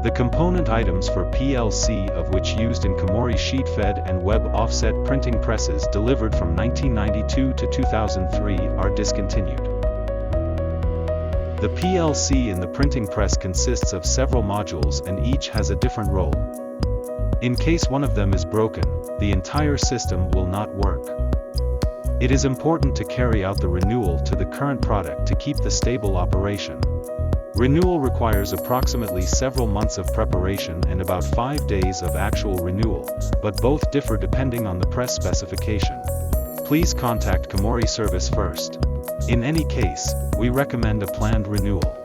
The component items for PLC of which used in Komori sheetfed and web offset printing presses delivered from 1992 to 2003 are discontinued. The PLC in the printing press consists of several modules and each has a different role. In case one of them is broken, the entire system will not work. It is important to carry out the renewal to the current product to keep the stable operation. Renewal requires approximately several months of preparation and about 5 days of actual renewal, but both differ depending on the press specification. Please contact Komori Service first. In any case, we recommend a planned renewal.